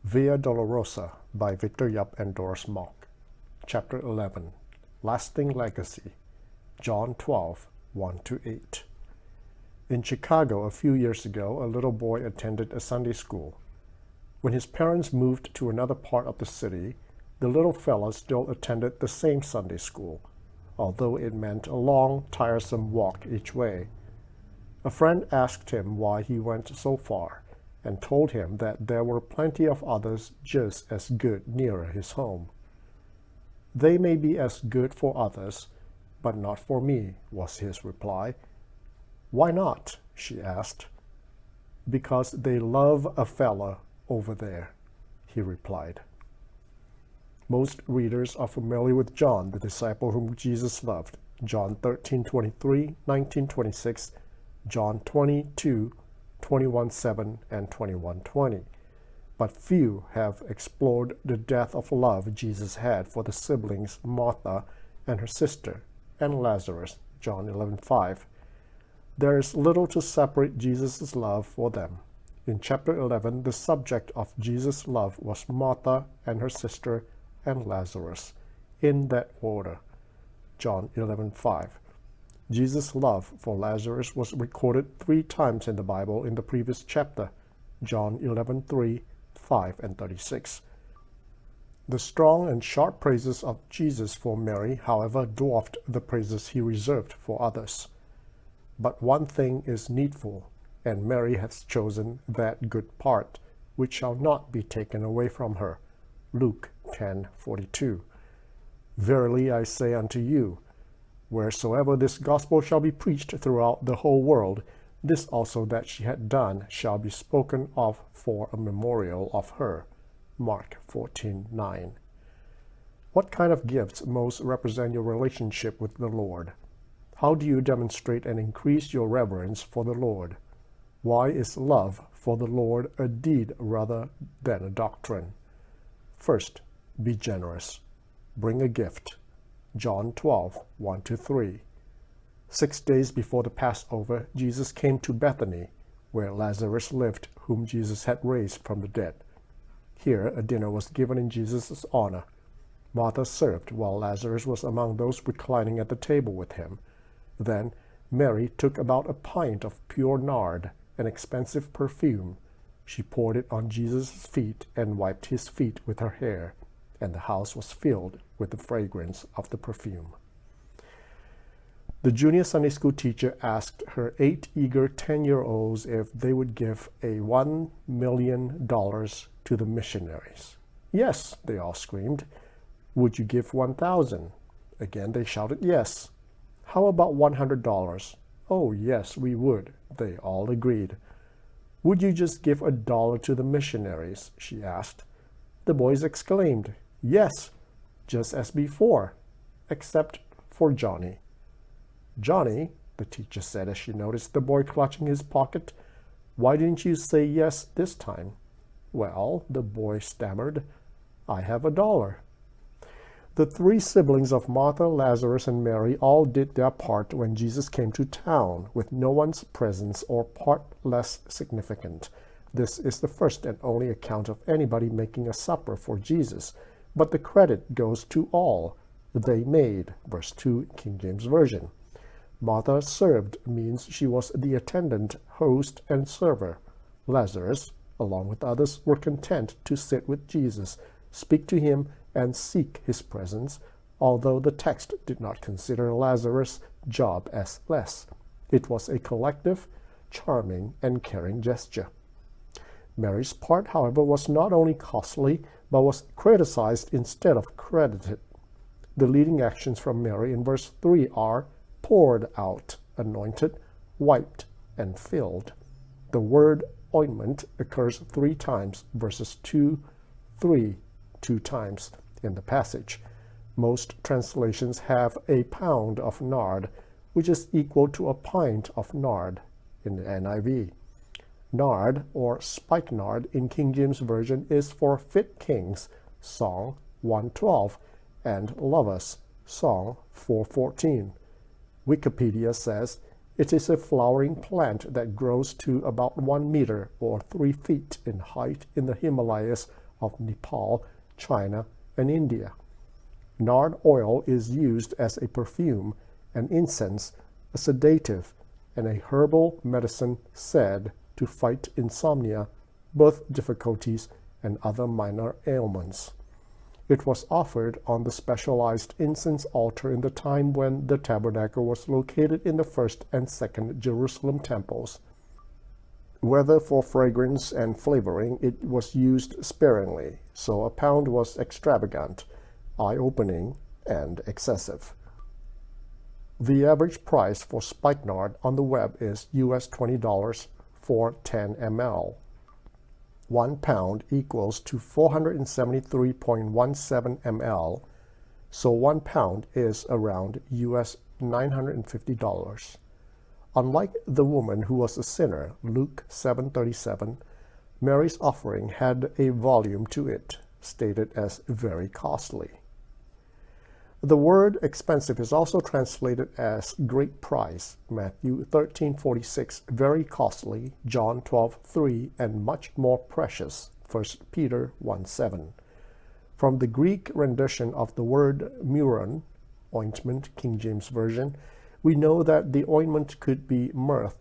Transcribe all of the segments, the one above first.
Via Dolorosa by Victor Yup and Doris Mock. Chapter 11. Lasting Legacy. John 12, 1-8. In Chicago a few years ago, a little boy attended a Sunday school. When his parents moved to another part of the city, the little fellow still attended the same Sunday school, although it meant a long, tiresome walk each way. A friend asked him why he went so far, and told him that there were plenty of others just as good nearer his home. "They may be as good for others, but not for me," was his reply. "Why not?" she asked. "Because they love a fella over there," he replied. Most readers are familiar with John, the disciple whom Jesus loved. John 13:23, 19:26, John 22, 21:7, and 21:20. But few have explored the depth of love Jesus had for the siblings Martha and her sister, and Lazarus, John 11:5. There is little to separate Jesus' love for them. In chapter 11, the subject of Jesus' love was Martha and her sister and Lazarus, in that order. John 11:5. Jesus' love for Lazarus was recorded 3 times in the Bible in the previous chapter, John 11:3, 5, and 36. The strong and sharp praises of Jesus for Mary, however, dwarfed the praises he reserved for others. But one thing is needful, and Mary has chosen that good part, which shall not be taken away from her. Luke 10:42. Verily I say unto you, wheresoever this gospel shall be preached throughout the whole world, this also that she had done shall be spoken of for a memorial of her. Mark 14:9. What kind of gifts most represent your relationship with the Lord? How do you demonstrate and increase your reverence for the Lord? Why is love for the Lord a deed rather than a doctrine? First, be generous. Bring a gift. John 12, 1-3. 6 days before the Passover, Jesus came to Bethany, where Lazarus lived, whom Jesus had raised from the dead. Here a dinner was given in Jesus' honor. Martha served, while Lazarus was among those reclining at the table with him. Then Mary took about a pint of pure nard, an expensive perfume. She poured it on Jesus' feet and wiped his feet with her hair, and the house was filled with the fragrance of the perfume. The junior Sunday school teacher asked her 8 eager 10-year-olds if they would give a $1 million to the missionaries. "Yes," they all screamed. "Would you give 1,000? Again they shouted yes. "How about $100? "Oh, yes, we would," they all agreed. "Would you just give $1 to the missionaries?" she asked. The boys exclaimed, "Yes," just as before, except for Johnny. "Johnny," the teacher said as she noticed the boy clutching his pocket, "why didn't you say yes this time?" "Well," the boy stammered, "I have $1." The 3 siblings of Martha, Lazarus, and Mary all did their part when Jesus came to town, with no one's presence or part less significant. This is the first and only account of anybody making a supper for Jesus, but the credit goes to all. They made, verse 2, King James Version. Martha served means she was the attendant, host, and server. Lazarus, along with others, were content to sit with Jesus, speak to him, and seek his presence, although the text did not consider Lazarus' job as less. It was a collective, charming, and caring gesture. Mary's part, however, was not only costly, but was criticized instead of credited. The leading actions from Mary in verse 3 are poured out, anointed, wiped, and filled. The word ointment occurs 3 times, verses 2, 3, 2 times in the passage. Most translations have a pound of nard, which is equal to a pint of nard in the NIV. Nard, or spikenard in King James Version, is for fit kings, Song 112, and lovers, Song 414. Wikipedia says, it is a flowering plant that grows to about 1 meter or 3 feet in height in the Himalayas of Nepal, China, and India. Nard oil is used as a perfume, and incense, a sedative, and a herbal medicine said to fight insomnia, birth difficulties, and other minor ailments. It was offered on the specialized incense altar in the time when the tabernacle was located in the first and second Jerusalem temples. Whether for fragrance and flavoring, it was used sparingly, so a pound was extravagant, eye-opening, and excessive. The average price for spikenard on the web is US $20 for 10 ml. 1 pound equals to 473.17 ml, so 1 pound is around US $950. Unlike the woman who was a sinner, Luke 7:37, Mary's offering had a volume to it, stated as very costly. The word expensive is also translated as great price, Matthew 13:46, very costly, John 12:3, and much more precious, 1 Peter 1:7. From the Greek rendition of the word myrrh, ointment, King James Version, we know that the ointment could be myrrh,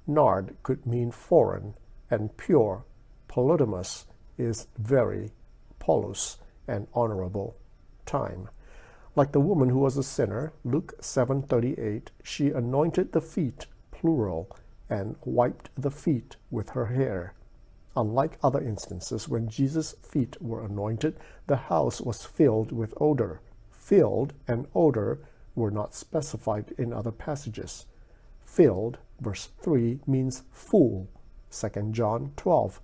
nard could mean foreign, and pure, polydamas is very, polos, and honorable, time. Like the woman who was a sinner, Luke 7:38, she anointed the feet, plural, and wiped the feet with her hair. Unlike other instances when Jesus' feet were anointed, the house was filled with odor. Filled and odor were not specified in other passages. Filled, verse 3, means full, 2 John 12,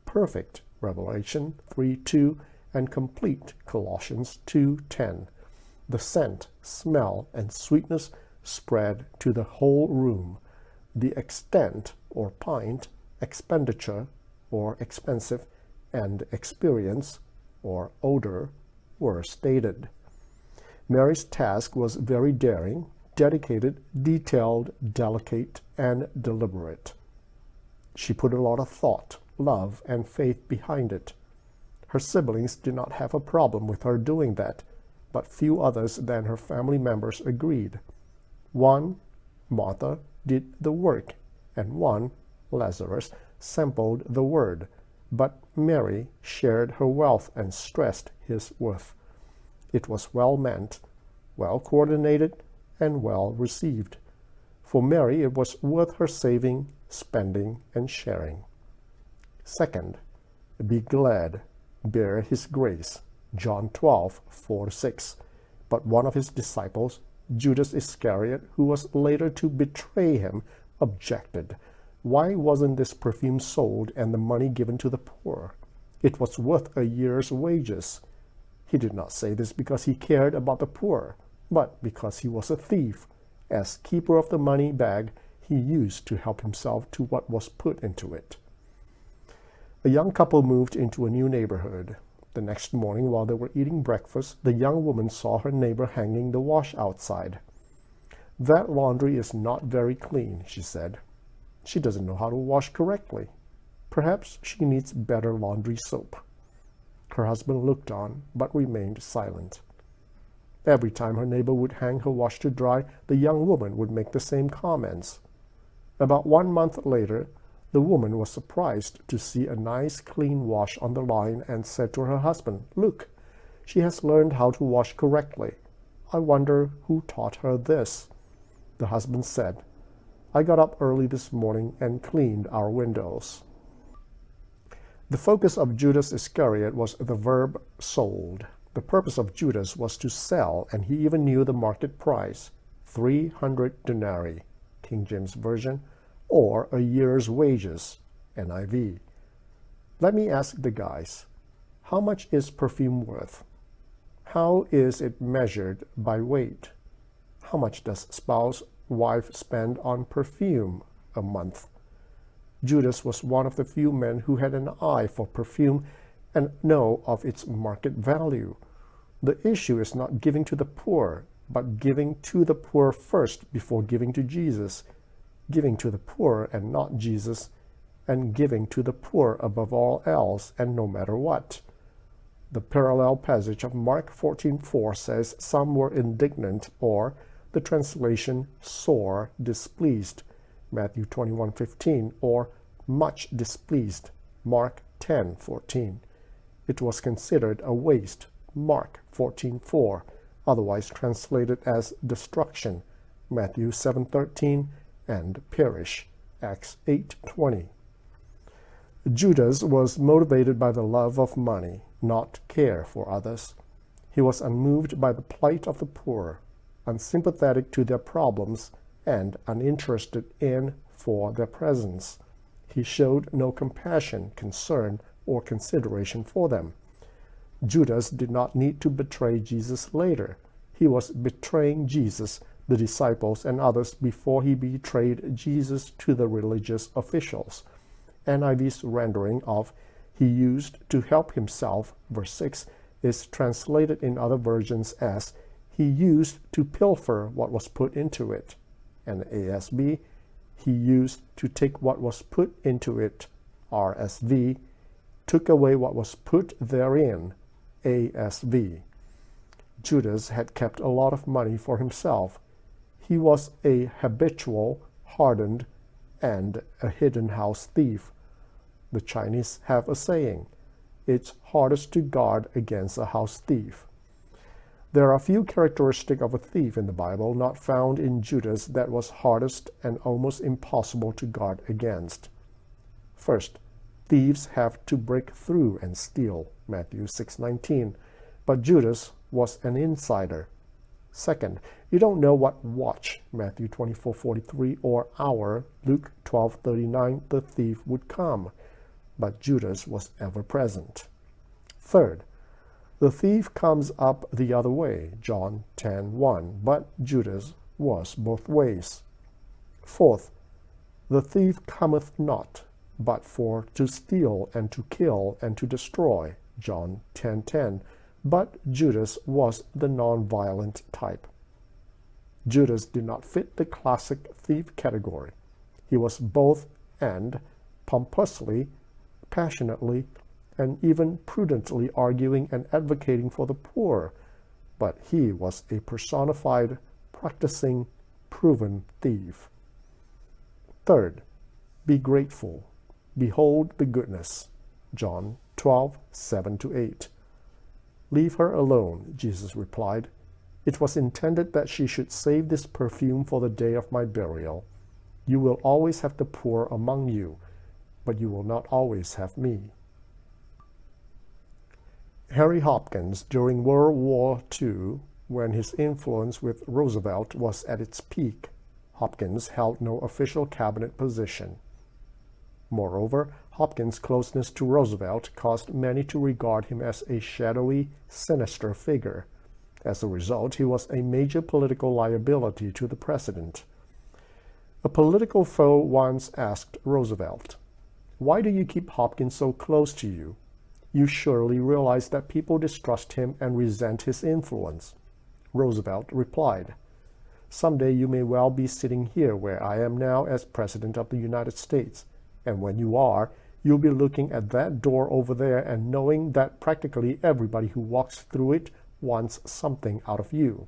perfect, Revelation 3:2, and complete, Colossians 2:10. The scent, smell, and sweetness spread to the whole room. The extent, or pint, expenditure, or expensive, and experience, or odor, were stated. Mary's task was very daring, dedicated, detailed, delicate, and deliberate. She put a lot of thought, love, and faith behind it. Her siblings did not have a problem with her doing that, but few others than her family members agreed. One, Martha, did the work, and one, Lazarus, sampled the word, but Mary shared her wealth and stressed his worth. It was well meant, well coordinated, and well received. For Mary, it was worth her saving, spending, and sharing. Second, be glad, bear his grace. John 12:4-6. But one of his disciples, Judas Iscariot, who was later to betray him, objected. Why wasn't this perfume sold and the money given to the poor? It was worth a year's wages. He did not say this because he cared about the poor, but because he was a thief. As keeper of the money bag, he used to help himself to what was put into it. A young couple moved into a new neighborhood. The next morning, while they were eating breakfast, the young woman saw her neighbor hanging the wash outside. "That laundry is not very clean," she said. "She doesn't know how to wash correctly. Perhaps she needs better laundry soap." Her husband looked on, but remained silent. Every time her neighbor would hang her wash to dry, the young woman would make the same comments. About 1 month later, the woman was surprised to see a nice clean wash on the line and said to her husband, "Look, she has learned how to wash correctly. I wonder who taught her this." The husband said, "I got up early this morning and cleaned our windows." The focus of Judas Iscariot was the verb sold. The purpose of Judas was to sell, and he even knew the market price, 300 denarii, King James Version, or a year's wages, NIV. Let me ask the guys, how much is perfume worth? How is it measured by weight? How much does wife spend on perfume a month? Judas was one of the few men who had an eye for perfume and know of its market value. The issue is not giving to the poor, but giving to the poor first before giving to Jesus, giving to the poor and not Jesus, and giving to the poor above all else and no matter what. The parallel passage of Mark 14:4 says some were indignant, or the translation sore displeased, Matthew 21:15, or much displeased, Mark 10:14. It was considered a waste, Mark 14:4, otherwise translated as destruction, Matthew 7:13, and perish, Acts 8:20. Judas was motivated by the love of money, not care for others. He was unmoved by the plight of the poor, unsympathetic to their problems, and uninterested in for their presence. He showed no compassion, concern, or consideration for them. Judas did not need to betray Jesus later. He was betraying Jesus, the disciples, and others before he betrayed Jesus to the religious officials. NIV's rendering of "he used to help himself," verse 6, is translated in other versions as "he used to pilfer what was put into it," and ASB, "he used to take what was put into it," RSV, "took away what was put therein," ASV. Judas had kept a lot of money for himself. He was a habitual, hardened, and a hidden house thief. The Chinese have a saying, "It's hardest to guard against a house thief." There are few characteristics of a thief in the Bible not found in Judas that was hardest and almost impossible to guard against. First, thieves have to break through and steal, Matthew 6:19, but Judas was an insider. Second, you don't know what watch, Matthew 24:43, or hour, Luke 12:39, the thief would come, but Judas was ever present. Third, the thief comes up the other way, John 10:1, but Judas was both ways. Fourth, the thief cometh not, but for to steal and to kill and to destroy, John 10:10, but Judas was the non-violent type. Judas did not fit the classic thief category. He was both and, pompously, passionately, and even prudently arguing and advocating for the poor, but he was a personified, practicing, proven thief. Third, be grateful. Behold the goodness, John 12:7-8. Leave her alone, Jesus replied. It was intended that she should save this perfume for the day of my burial. You will always have the poor among you, but you will not always have me. Harry Hopkins, during World War II, when his influence with Roosevelt was at its peak, Hopkins held no official cabinet position. Moreover, Hopkins' closeness to Roosevelt caused many to regard him as a shadowy, sinister figure. As a result, he was a major political liability to the president. A political foe once asked Roosevelt, "Why do you keep Hopkins so close to you? You surely realize that people distrust him and resent his influence." Roosevelt replied, "Someday you may well be sitting here where I am now as President of the United States, and when you are, you'll be looking at that door over there and knowing that practically everybody who walks through it wants something out of you.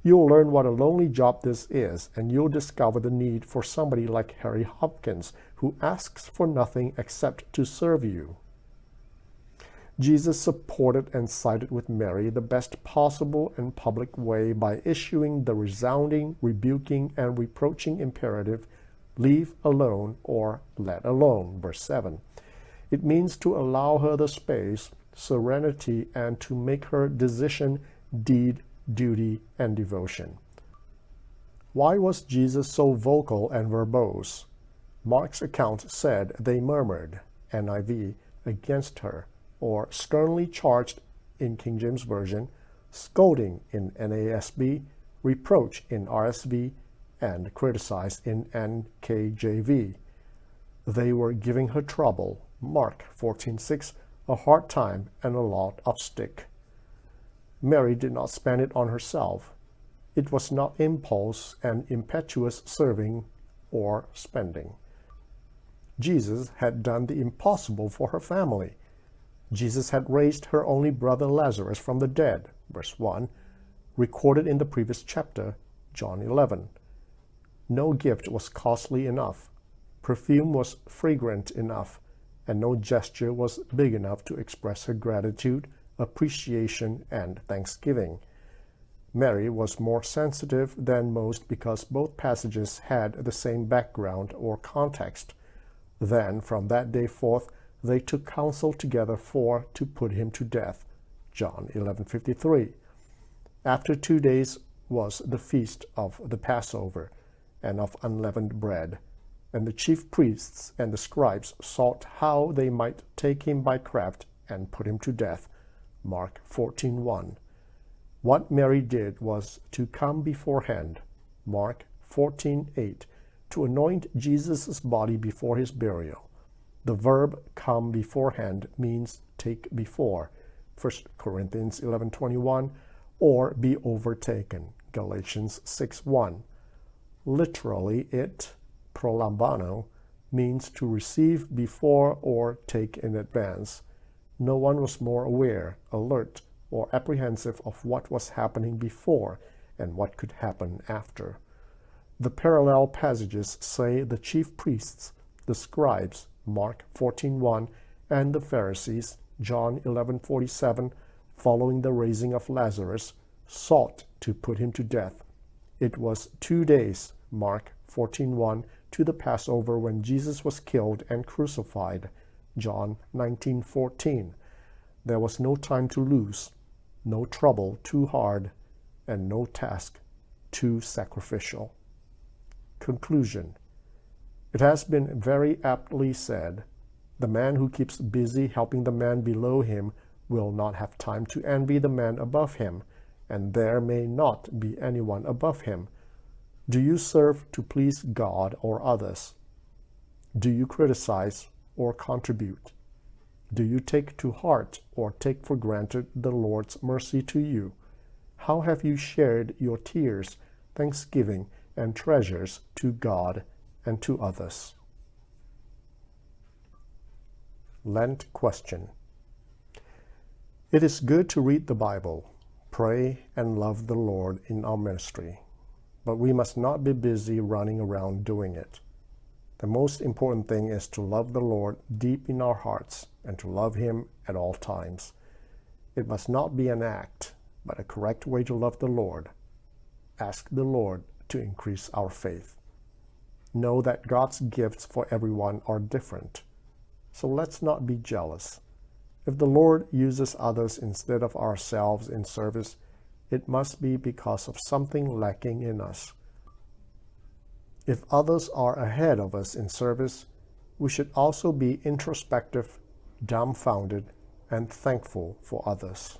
You'll learn what a lonely job this is, and you'll discover the need for somebody like Harry Hopkins, who asks for nothing except to serve you." Jesus supported and sided with Mary the best possible and public way by issuing the resounding, rebuking, and reproaching imperative, "Leave alone," or "let alone," verse 7. It means to allow her the space, serenity, and to make her decision, deed, duty, and devotion. Why was Jesus so vocal and verbose? Mark's account said they murmured, NIV, against her, or sternly charged in King James Version, scolding in NASB, reproach in RSV, and criticized in NKJV. They were giving her trouble, Mark 14:6, a hard time and a lot of stick. Mary did not spend it on herself. It was not impulse and impetuous serving or spending. Jesus had done the impossible for her family. Jesus had raised her only brother Lazarus from the dead, verse 1, recorded in the previous chapter, John 11. No gift was costly enough, perfume was fragrant enough, and no gesture was big enough to express her gratitude, appreciation, and thanksgiving. Mary was more sensitive than most because both passages had the same background or context. Then, from that day forth, they took counsel together to put him to death. John 11:53. After 2 days was the feast of the Passover and of unleavened bread, and the chief priests and the scribes sought how they might take him by craft and put him to death. Mark 14:1. What Mary did was to come beforehand. Mark 14:8. To anoint Jesus' body before his burial. The verb come beforehand means take before. 1 Corinthians 11:21, or be overtaken. Galatians 6:1. Literally, it, prolambano, means to receive before or take in advance. No one was more aware, alert, or apprehensive of what was happening before and what could happen after. The parallel passages say the chief priests, the scribes, Mark 14:1, and the Pharisees, John 11:47, following the raising of Lazarus, sought to put him to death. It was 2 days, Mark 14:1, to the Passover when Jesus was killed and crucified, John 19:14. There was no time to lose, no trouble too hard, and no task too sacrificial. Conclusion. It has been very aptly said, the man who keeps busy helping the man below him will not have time to envy the man above him, and there may not be anyone above him. Do you serve to please God or others? Do you criticize or contribute? Do you take to heart or take for granted the Lord's mercy to you? How have you shared your tears, thanksgiving, and treasures to God and to others? Lent question. It is good to read the Bible, pray, and love the Lord in our ministry, but we must not be busy running around doing it. The most important thing is to love the Lord deep in our hearts and to love Him at all times. It must not be an act, but a correct way to love the Lord. Ask the Lord to increase our faith. Know that God's gifts for everyone are different, so let's not be jealous. If the Lord uses others instead of ourselves in service, it must be because of something lacking in us. If others are ahead of us in service, we should also be introspective, dumbfounded, and thankful for others.